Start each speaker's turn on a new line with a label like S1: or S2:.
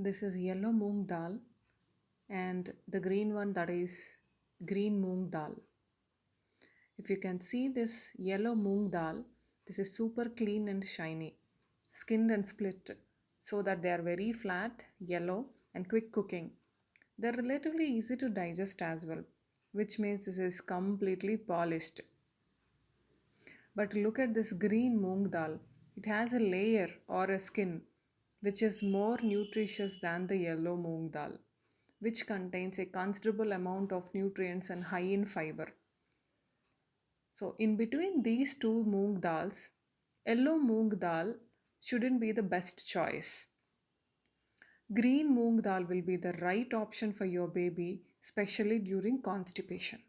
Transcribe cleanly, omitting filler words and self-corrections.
S1: This is yellow moong dal and the green one, that is green moong dal. If you can see this yellow moong dal, this is super clean and shiny, skinned and split so that they are very flat, yellow and quick cooking. They're relatively easy to digest as well, which means this is completely polished. But look at this green moong dal. It has a layer or a skin which is more nutritious than the yellow moong dal, which contains a considerable amount of nutrients and high in fiber. So, in between these two moong dals, yellow moong dal shouldn't be the best choice. Green moong dal will be the right option for your baby, especially during constipation.